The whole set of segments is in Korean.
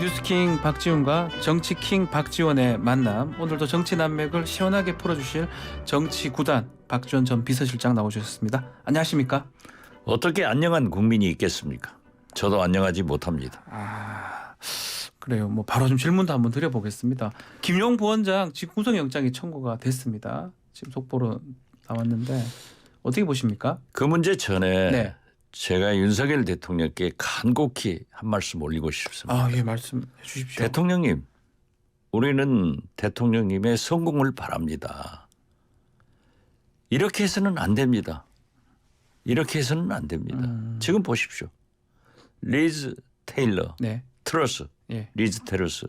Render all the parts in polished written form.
뉴스킹 박지훈과 정치킹 박지원의 만남. 오늘도 정치 난맥을 시원하게 풀어주실 정치구단 박지원 전 비서실장 나오셨습니다. 안녕하십니까? 어떻게 안녕한 국민이 있겠습니까? 저도 안녕하지 못합니다. 그래요. 뭐 바로 좀 질문도 한번 드려보겠습니다. 김용 부원장 지금 구속영장이 청구가 됐습니다. 지금 속보로 나왔는데 어떻게 보십니까? 그 문제 전에 네. 제가 윤석열 대통령께 간곡히 한 말씀 올리고 싶습니다. 예, 말씀해 주십시오. 대통령님, 우리는 대통령님의 성공을 바랍니다. 이렇게 해서는 안 됩니다. 이렇게 해서는 안 됩니다. 지금 보십시오. 리즈 테일러, 네. 트러스, 예. 리즈 테러스,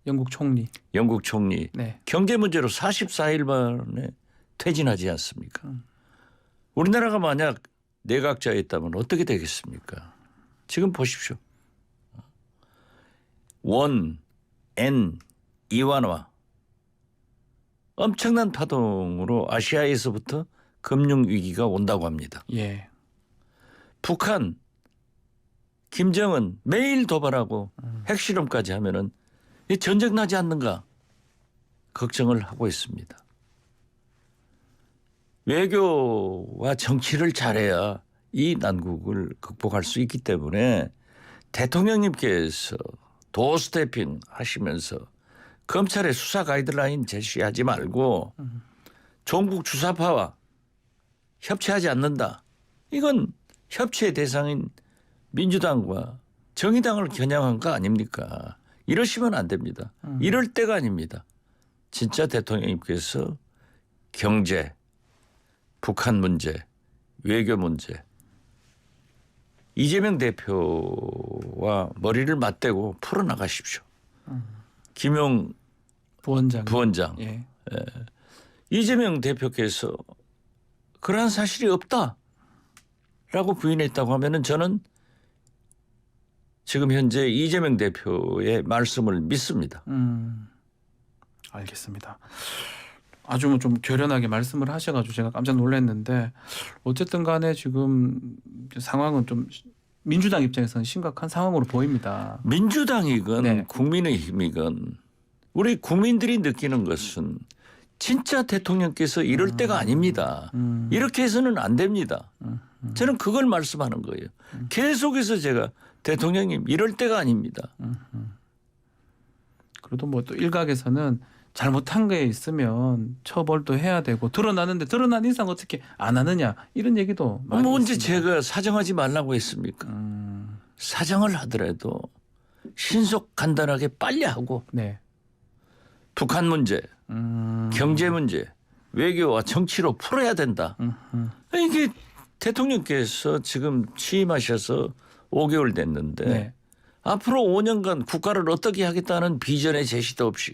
영국 총리. 영국 총리 네. 경제 문제로 44일 만에 퇴진하지 않습니까? 우리나라가 만약 내각자였다면 어떻게 되겠습니까? 지금 보십시오. 원, 엔, 이완화 엄청난 파동으로 아시아에서부터 금융위기가 온다고 합니다. 예. 북한, 김정은 매일 도발하고 핵실험까지 하면은 이 전쟁 나지 않는가 걱정을 하고 있습니다. 외교와 정치를 잘해야 이 난국을 극복할 수 있기 때문에 대통령님께서 도어스태핑 하시면서 검찰의 수사 가이드라인 제시하지 말고 종북 주사파와 협치하지 않는다. 이건 협치의 대상인 민주당과 정의당을 겨냥한 거 아닙니까? 이러시면 안 됩니다. 이럴 때가 아닙니다. 진짜 대통령님께서 경제, 북한 문제, 외교 문제, 이재명 대표와 머리를 맞대고 풀어나가십시오. 김용 부원장. 예. 이재명 대표께서 그러한 사실이 없다라고 부인했다고 하면은 저는 지금 현재 이재명 대표의 말씀을 믿습니다. 알겠습니다. 아주 뭐 좀 결연하게 말씀을 하셔가지고 제가 깜짝 놀랐는데 어쨌든 간에 지금 상황은 좀 민주당 입장에서는 심각한 상황으로 보입니다. 민주당이건 네. 국민의힘이건 우리 국민들이 느끼는 것은 진짜 대통령께서 이럴 때가 아닙니다. 이렇게 해서는 안 됩니다. 저는 그걸 말씀하는 거예요. 계속해서 제가 대통령님 이럴 때가 아닙니다. 그래도 뭐 또 일각에서는 잘못한 게 있으면 처벌도 해야 되고 드러나는데 드러난 이상 어떻게 안 하느냐 이런 얘기도 많이 뭐 언제 있습니다. 제가 사정하지 말라고 했습니까? 사정을 하더라도 신속 간단하게 빨리 하고 네. 북한 문제, 경제 문제, 외교와 정치로 풀어야 된다. 이게 대통령께서 지금 취임하셔서 5개월 됐는데 네. 앞으로 5년간 국가를 어떻게 하겠다는 비전의 제시도 없이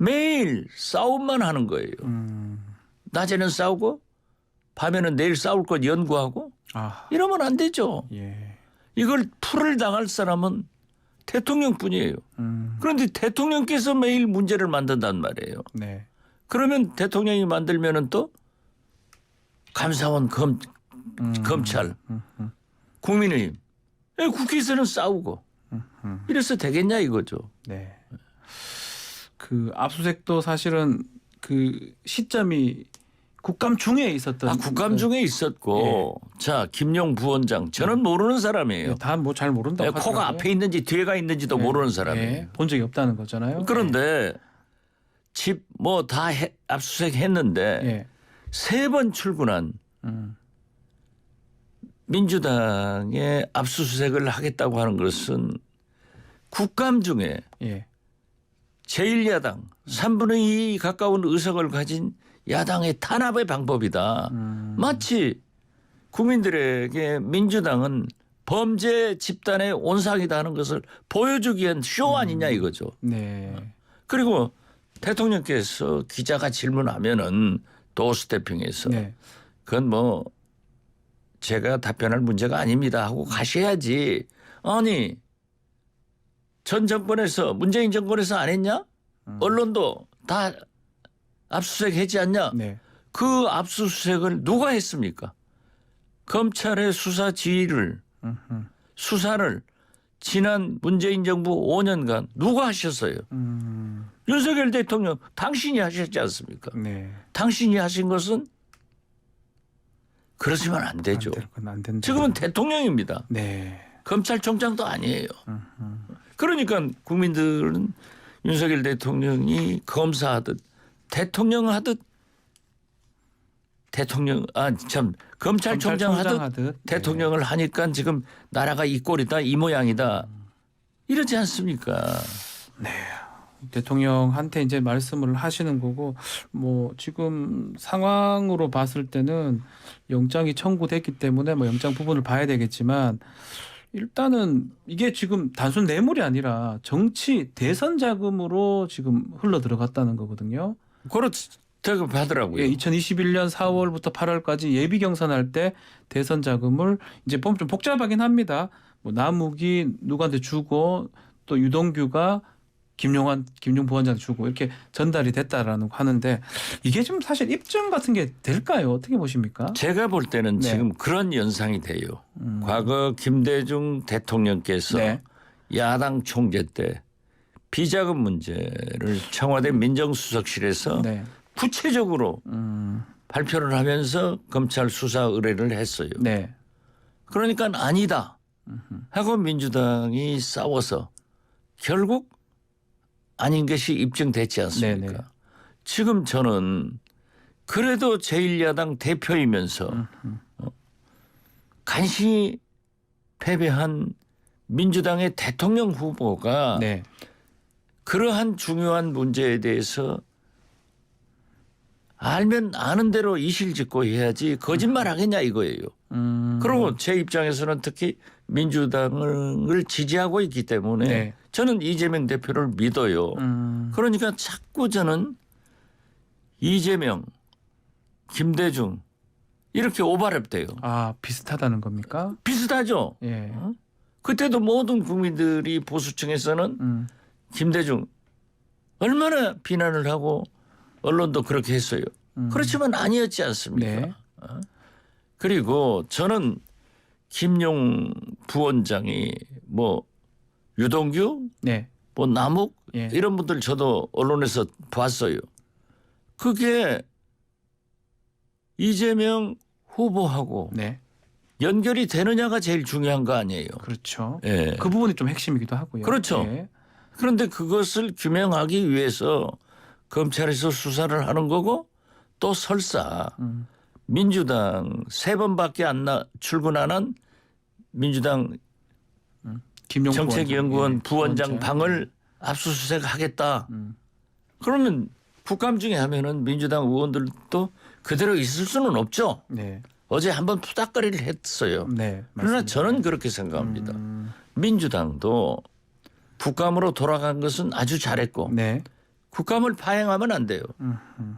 매일 싸움만 하는 거예요. 낮에는 싸우고 밤에는 내일 싸울 것 연구하고 이러면 안 되죠. 예. 이걸 풀을 당할 사람은 대통령뿐이에요. 그런데 대통령께서 매일 문제를 만든단 말이에요. 네. 그러면 대통령이 만들면은 또 감사원, 검찰, 국민의힘, 국회에서는 싸우고 이래서 되겠냐 이거죠. 네. 그 압수수색도 사실은 그 시점이 국감 중에 있었던. 국감 중에 있었고, 자 김용 부원장 저는 모르는 사람이에요. 다 뭐 잘 모른다고 코가 하더라고요. 앞에 있는지 뒤에가 있는지도 모르는 사람이에요. 본 적이 없다는 거잖아요. 그런데 집 뭐 다 압수수색 했는데 3번 출근한 민주당의 압수수색을 하겠다고 하는 것은 국감 중에 제1야당 3분의 2 가까운 의석을 가진 야당의 탄압의 방법이다. 마치 국민들에게 민주당은 범죄 집단의 온상이다 하는 것을 보여주기 위한 쇼 아니냐 이거죠. 네. 그리고 대통령께서 기자가 질문하면은 도어스태핑에서 그건 뭐 제가 답변할 문제가 아닙니다 하고 가셔야지. 아니 전 정권에서 문재인 정권에서 안 했냐? 언론도 다 압수수색 했지 않냐? 그 압수수색을 누가 했습니까? 검찰의 수사 지휘를 수사를 지난 문재인 정부 5년간 누가 하셨어요? 윤석열 대통령 당신이 하셨지 않습니까? 네. 당신이 하신 것은 그러시면 안 되죠. 안 된다. 지금은 대통령입니다. 네. 검찰총장도 아니에요. 그러니까 국민들은 윤석열 대통령이 검사하듯 대통령 하듯 검찰총장 하듯 대통령을 하니까 지금 나라가 이 꼴이다 이 모양이다 이러지 않습니까? 대통령한테 이제 말씀을 하시는 거고 뭐 지금 상황으로 봤을 때는 영장이 청구됐기 때문에 뭐 영장 부분을 봐야 되겠지만 일단은 이게 지금 단순 뇌물이 아니라 정치 대선 자금으로 지금 흘러 들어갔다는 거거든요. 그렇다고 하더라고요. 예, 2021년 4월부터 8월까지 예비 경선할 때 대선 자금을 이제 보면 좀 복잡하긴 합니다. 뭐 남욱이 누구한테 주고 또 유동규가 김용 부원장한테 주고 이렇게 전달이 됐다라는 거 하는데 이게 좀 사실 입증 같은 게 될까요? 어떻게 보십니까? 제가 볼 때는 네. 지금 그런 연상이 돼요. 과거 김대중 대통령께서 네. 야당 총재 때 비자금 문제를 청와대 민정수석실에서 네. 구체적으로 발표를 하면서 검찰 수사 의뢰를 했어요. 네. 그러니까 아니다 하고 민주당이 싸워서 결국 아닌 것이 입증됐지 않습니까? 네네. 지금 저는 그래도 제1야당 대표이면서 간신히 패배한 민주당의 대통령 후보가 네. 그러한 중요한 문제에 대해서 알면 아는 대로 이실직고 해야지 거짓말 하겠냐 이거예요. 그리고 제 입장에서는 특히 민주당을 지지하고 있기 때문에 네. 저는 이재명 대표를 믿어요. 그러니까 자꾸 저는 이재명, 김대중 이렇게 오버랩돼요. 아 비슷하다는 겁니까? 비슷하죠. 예. 그때도 모든 국민들이 보수층에서는 김대중 얼마나 비난을 하고 언론도 그렇게 했어요. 그렇지만 아니었지 않습니까? 네. 그리고 저는 김용 부원장이 뭐 유동규, 네. 뭐 남욱 예. 이런 분들 저도 언론에서 봤어요. 그게 이재명 후보하고 네. 연결이 되느냐가 제일 중요한 거 아니에요. 그렇죠. 예. 그 부분이 좀 핵심이기도 하고요. 그렇죠. 예. 그런데 그것을 규명하기 위해서 검찰에서 수사를 하는 거고 또 설사 민주당 3번밖에 안 출근하는 민주당 김용 정책연구원 부원장 부원장. 방을 압수수색하겠다. 그러면 국감중에 하면은 민주당 의원들도 그대로 있을 수는 없죠. 네. 어제 한번 푸닥거리를 했어요. 네. 그러나 맞습니다. 저는 그렇게 생각합니다. 민주당도 국감으로 돌아간 것은 아주 잘했고 네. 국감을 파행하면 안 돼요.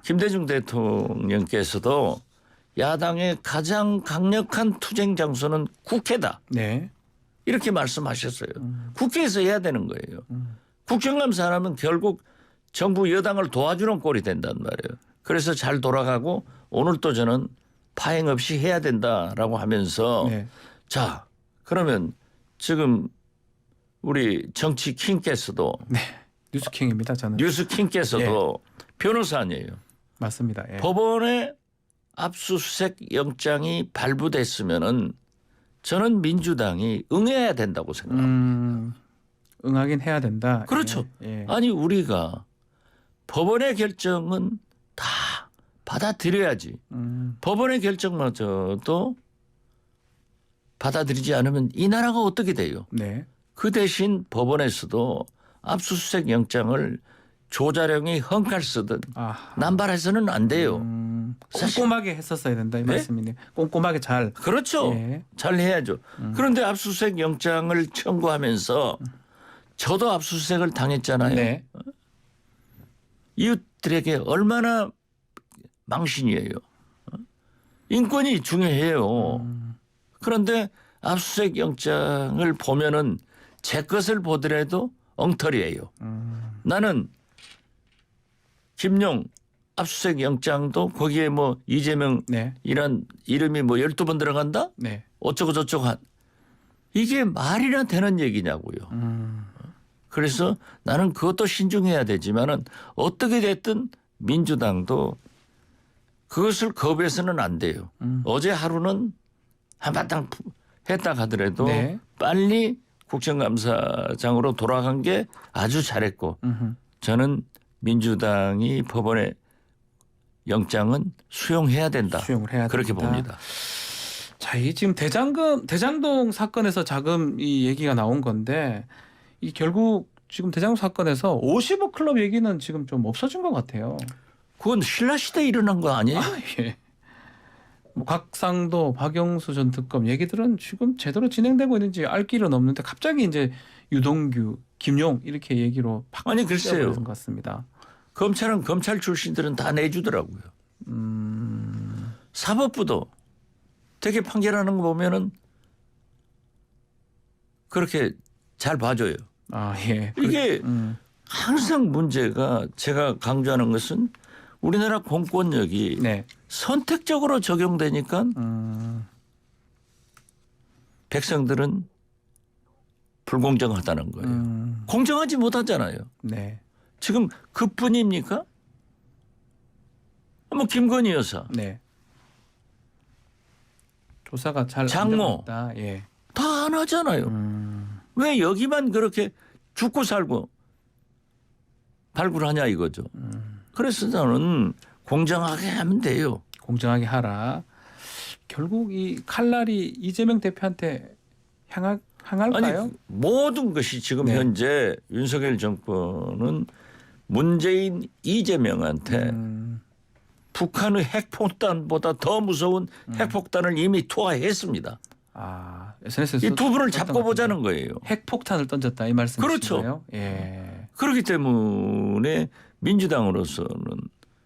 김대중 대통령께서도 야당의 가장 강력한 투쟁 장소는 국회다. 네. 이렇게 말씀하셨어요. 국회에서 해야 되는 거예요. 국정감사 안 하면 결국 정부 여당을 도와주는 꼴이 된단 말이에요. 그래서 잘 돌아가고 오늘 또 저는 파행 없이 해야 된다라고 하면서 네. 자 그러면 지금 우리 정치 킹께서도 네. 뉴스킹입니다. 저는. 뉴스 킹께서도 변호사 아니에요. 맞습니다. 예. 법원에 압수수색 영장이 발부됐으면은 저는 민주당이 응해야 된다고 생각합니다. 응하긴 해야 된다. 그렇죠. 예. 예. 아니 우리가 법원의 결정은 다 받아들여야지. 법원의 결정마저도 받아들이지 않으면 이 나라가 어떻게 돼요? 네. 그 대신 법원에서도 압수수색 영장을 조자룡이 헝칼 쓰듯 아. 남발해서는 안 돼요. 사실- 꼼꼼하게 했었어야 된다 이 네? 말씀이네요. 꼼꼼하게 잘. 그렇죠. 예. 잘 해야죠. 그런데 압수수색 영장을 청구하면서 저도 압수수색을 당했잖아요. 네. 이웃들에게 얼마나 망신이에요. 인권이 중요해요. 그런데 압수수색 영장을 보면은 제 것을 보더라도 엉터리예요. 나는 김용 압수수색 영장도 거기에 뭐 이재명 네. 이란 이름이 뭐 12번 들어간다? 네. 어쩌고 저쩌고 이게 말이나 되는 얘기냐고요. 그래서 나는 그것도 신중해야 되지만은 어떻게 됐든 민주당도 그것을 거부해서는 안 돼요. 어제 하루는 한바탕 했다 하더라도 네. 빨리 국정감사장으로 돌아간 게 아주 잘했고 저는 민주당이 법원의 영장은 수용해야 된다. 수용을 해야 그렇게 된다. 봅니다. 자, 이 지금 대장동 사건에서 자금 이 얘기가 나온 건데 이 결국 지금 대장동 사건에서 55 클럽 얘기는 지금 좀 없어진 것 같아요. 그건 신라 시대에 일어난 거 아니에요? 아, 예. 뭐 각상도 박영수 전 특검 얘기들은 지금 제대로 진행되고 있는지 알 길은 없는데 갑자기 이제 유동규, 김용 이렇게 얘기로 팍 아니 글쎄요. 씌워버리는 것 같습니다. 검찰은 검찰 출신들은 다 내주더라고요. 사법부도 되게 판결하는 거 보면은 그렇게 잘 봐줘요. 아, 예. 이게 항상 문제가 제가 강조하는 것은 우리나라 공권력이 네. 선택적으로 적용되니까 백성들은 불공정하다는 거예요. 공정하지 못하잖아요. 네. 지금 그뿐입니까? 뭐 김건희 여사 네. 조사가 잘 장모. 안 되고 있다. 예. 다 안 하잖아요. 왜 여기만 그렇게 죽고 살고 발굴하냐 이거죠. 그래서 저는 공정하게 하면 돼요. 공정하게 하라. 결국 이 칼날이 이재명 대표한테 향할까요? 아니 모든 것이 지금 네. 현재 윤석열 정권은 문재인 이재명한테 북한의 핵폭탄보다 더 무서운 핵폭탄을 이미 투하했습니다. 아, SNS에서 이 두 분을 잡고 보자는 거예요. 핵폭탄을 던졌다 이 말씀이신가요? 그렇죠. 예. 그렇기 때문에 민주당으로서는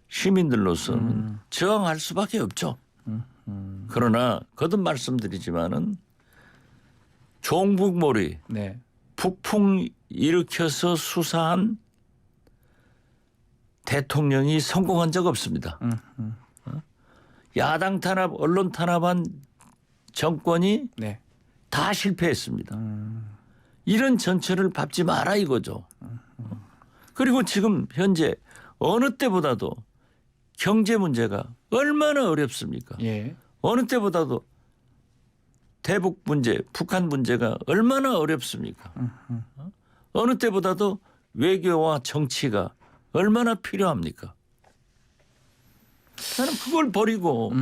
시민들로서는 저항할 수밖에 없죠. 그러나 거듭 말씀드리지만은 종북몰이 네. 북풍 일으켜서 수사한 대통령이 성공한 적 없습니다. 야당 탄압, 언론 탄압한 정권이 네. 다 실패했습니다. 이런 전철을 밟지 마라 이거죠. 그리고 지금 현재 어느 때보다도 경제 문제가 얼마나 어렵습니까? 예. 어느 때보다도 대북 문제, 북한 문제가 얼마나 어렵습니까? 어느 때보다도 외교와 정치가 얼마나 필요합니까? 나는 그걸 버리고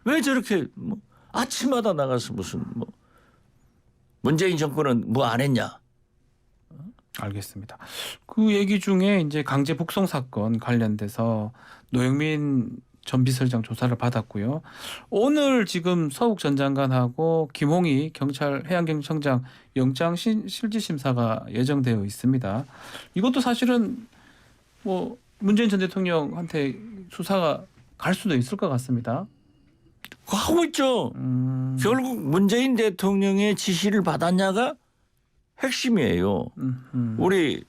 왜 저렇게 뭐 아침마다 나가서 무슨 뭐 문재인 정권은 뭐 안 했냐? 알겠습니다. 그 얘기 중에 이제 강제 북송 사건 관련돼서 노영민 전 비서실장 조사를 받았고요. 오늘 지금 서욱 전 장관하고 김홍희 경찰 해양경찰청장 영장 실질 심사가 예정되어 있습니다. 이것도 사실은 뭐 문재인 전 대통령한테 수사가 갈 수도 있을 것 같습니다. 하고 있죠. 결국 문재인 대통령의 지시를 받았냐가 핵심이에요. 우리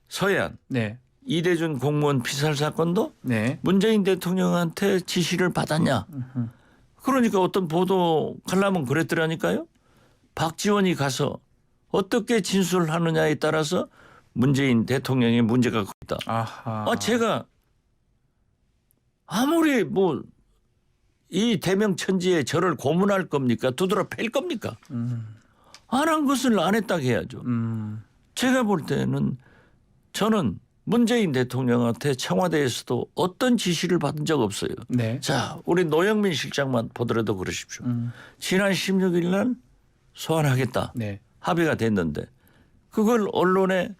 서해안 네, 이대준 공무원 피살 사건도 네, 문재인 대통령한테 지시를 받았냐. 그러니까 어떤 보도 칼럼은 그랬더라니까요. 박지원이 가서 어떻게 진술하느냐에 따라서 문재인 대통령의 문제가 있다. 아하. 제가 아무리 뭐 이 대명천지에 저를 고문할 겁니까? 두드러 팰 겁니까? 안 한 것을 안 했다고 해야죠. 제가 볼 때는 저는 문재인 대통령한테 청와대에서도 어떤 지시를 받은 적 없어요. 네, 자, 우리 노영민 실장만 보더라도 그러십시오. 지난 16일 날 소환하겠다. 네, 합의가 됐는데 그걸 언론에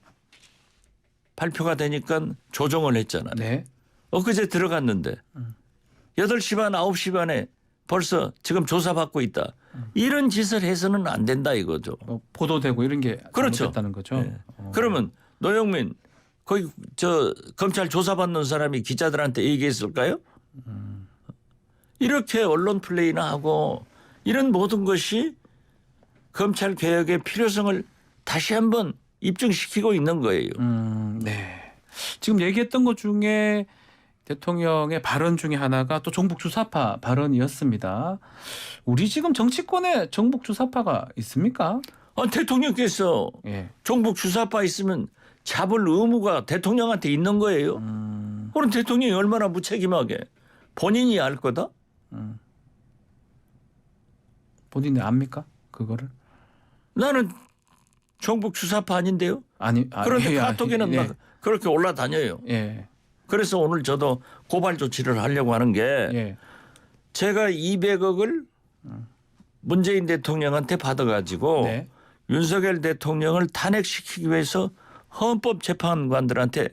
발표가 되니까 조정을 했잖아요. 네. 엊그제 들어갔는데 8시 반, 9시 반에 벌써 지금 조사받고 있다. 이런 짓을 해서는 안 된다 이거죠. 뭐 보도되고 이런 게 그렇죠. 잘못됐다는 거죠. 네. 그러면 노영민 거기 저 검찰 조사받는 사람이 기자들한테 얘기했을까요? 이렇게 언론 플레이나 하고 이런 모든 것이 검찰 개혁의 필요성을 다시 한번 입증시키고 있는 거예요. 네. 지금 얘기했던 것 중에 대통령의 발언 중에 하나가 또 종북 주사파 발언이었습니다. 우리 지금 정치권에 종북 주사파가 있습니까? 대통령께서 예. 종북 주사파 있으면 잡을 의무가 대통령한테 있는 거예요. 그럼 대통령이 얼마나 무책임하게 본인이 알 거다? 본인이 압니까? 그거를? 나는 종북 주사파 아닌데요. 그런데 예, 카톡에는 예, 막 그렇게 올라다녀요. 예. 그래서 오늘 저도 고발 조치를 하려고 하는 게 예. 제가 200억을 문재인 대통령한테 받아가지고 네. 윤석열 대통령을 탄핵시키기 위해서 헌법재판관들한테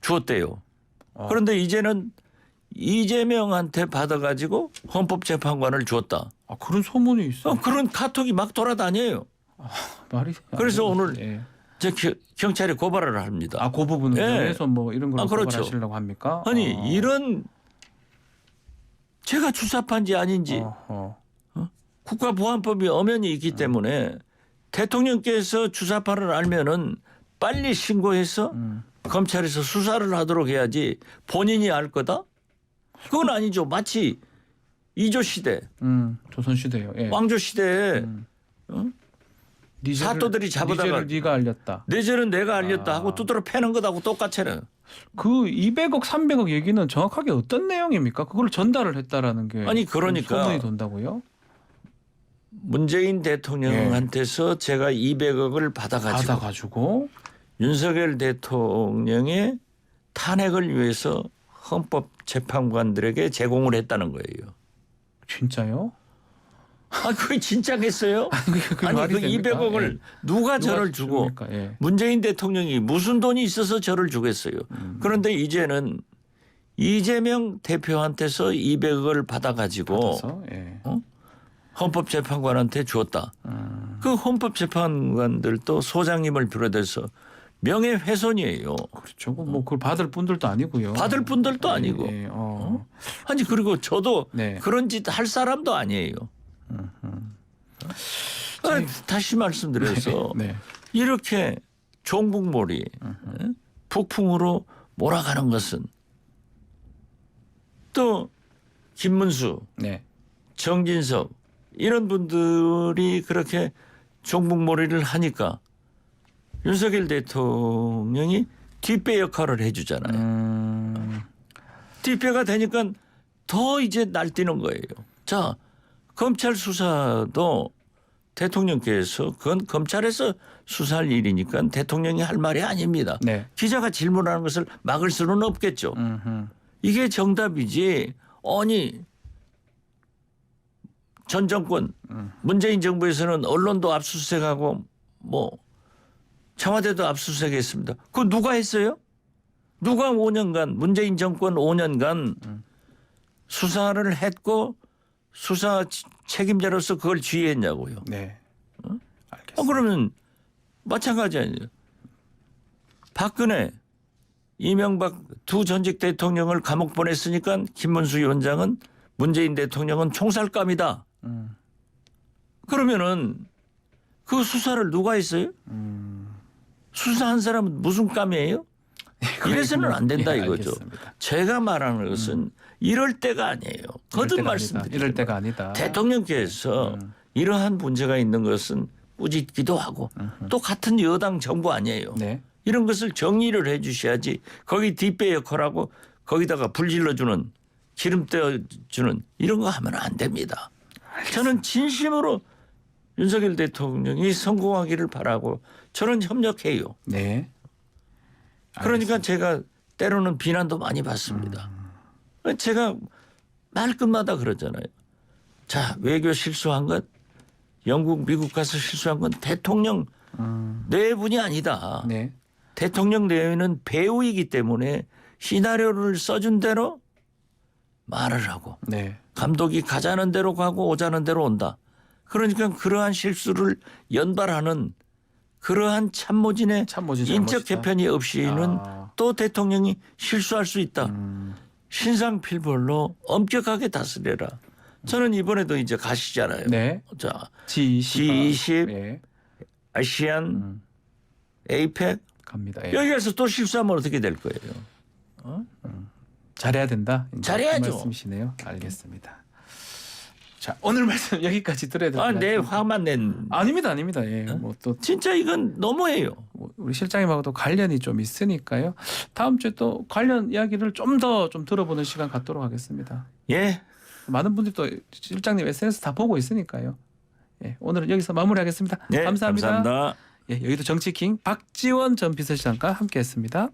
주었대요. 그런데 이제는 이재명한테 받아가지고 헌법재판관을 주었다. 그런 소문이 있어요. 그런 카톡이 막 돌아다녀요. 말이. 그래서 안 되지. 오늘 예. 경찰에 고발을 합니다. 그 부분을 예. 통해서 뭐 이런 걸 그렇죠. 고발하시려고 합니까? 아니 이런 제가 주사파인지 아닌지 어허. 국가보안법이 엄연히 있기 때문에 대통령께서 주사파를 알면은 빨리 신고해서 검찰에서 수사를 하도록 해야지 본인이 알 거다? 그건 아니죠. 마치 이조 시대, 조선 시대요. 예. 왕조 시대에 니제를- 사또들이 잡아다가 니제를 네가 알렸다. 내 죄는 내가 알렸다 하고 두드러 패는 것하고 똑같잖아요. 그 200억, 300억 얘기는 정확하게 어떤 내용입니까? 그걸 전달을 했다라는 게 아니, 그러니까 소문이 돈다고요? 문재인 대통령한테서 제가 200억을 받아가지고 받아가지고 윤석열 대통령의 탄핵을 위해서 헌법재판관들에게 제공을 했다는 거예요. 진짜요? 그게 진짜겠어요? 그 아니 말이 그 됩니까? 200억을 예. 누가 저를 주고 줍니까? 예. 문재인 대통령이 무슨 돈이 있어서 저를 주겠어요. 그런데 이제는 이재명 대표한테서 200억을 받아가지고 받아서, 예. 헌법재판관한테 주었다. 그 헌법재판관들도 소장님을 비롯해서 명예훼손이에요. 그렇죠. 뭐 그걸 받을 분들도 아니고요. 받을 분들도 아니고. 예, 아니 그리고 저도 네. 그런 짓 할 사람도 아니에요. 다시 말씀드려서 네. 이렇게 종북몰이 폭풍으로 몰아가는 것은 또 김문수, 네. 정진석 이런 분들이 그렇게 종북몰이를 하니까 윤석열 대통령이 뒷배 역할을 해주잖아요. 뒷배가 되니까 더 이제 날뛰는 거예요. 자, 검찰 수사도 대통령께서 그건 검찰에서 수사할 일이니까 대통령이 할 말이 아닙니다. 네. 기자가 질문하는 것을 막을 수는 없겠죠. 이게 정답이지. 아니 전 정권 문재인 정부에서는 언론도 압수수색하고 뭐 청와대도 압수수색했습니다. 그거 누가 했어요? 누가 5년간 문재인 정권 5년간 수사를 했고 수사 책임자로서 그걸 지휘했냐고요. 네. 알겠습니다. 그러면 마찬가지 아니에요. 박근혜, 이명박 두 전직 대통령을 감옥 보냈으니까 김문수 위원장은 문재인 대통령은 총살감이다. 그러면은 그 수사를 누가 했어요? 수사한 사람은 무슨 감이에요? 이래서는 안 된다 이거죠. 알겠습니다. 제가 말하는 것은 이럴 때가 아니에요. 거듭 말씀드립니다. 이럴 때가 아니다. 대통령께서 이러한 문제가 있는 것은 꾸짖기도 하고 또 같은 여당 정부 아니에요. 네. 이런 것을 정리를 해 주셔야지 거기 뒷배 역할하고 거기다가 불 질러주는 기름 떼어주는 이런 거 하면 안 됩니다. 저는 진심으로 윤석열 대통령이 성공하기를 바라고 저는 협력해요. 네. 그러니까 제가 때로는 비난도 많이 받습니다. 제가 말끝마다 그러잖아요. 자, 외교 실수한 것, 영국, 미국 가서 실수한 건 대통령 내분이 아니다. 네. 대통령 내외는 배우이기 때문에 시나리오를 써준 대로 말을 하고 네. 감독이 가자는 대로 가고 오자는 대로 온다. 그러니까 그러한 실수를 연발하는 그러한 참모진의 참모진 인적 잘못이다. 개편이 없이는 또 대통령이 실수할 수 있다. 신상필벌로 엄격하게 다스려라. 저는 이번에도 이제 가시잖아요. 네. 자, G20. G20, 예. 아시안, 에이펙 갑니다. 예. 여기 가서 또 실수하면 어떻게 될 거예요? 잘해야 된다. 이제 잘해야죠. 그 말씀이시네요. 알겠습니다. 자, 오늘 말씀 여기까지 들어야 될 것 같습니다. 내 화만 낸. 아닙니다, 아닙니다. 예, 뭐 또 진짜 이건 너무해요. 우리 실장님하고도 관련이 좀 있으니까요. 다음 주에 또 관련 이야기를 좀 더 좀 들어보는 시간 갖도록 하겠습니다. 예. 많은 분들이 또 실장님 SNS 다 보고 있으니까요. 예, 오늘은 여기서 마무리하겠습니다. 네, 감사합니다. 감사합니다. 예, 여기도 정치킹 박지원 전 비서실장과 함께했습니다.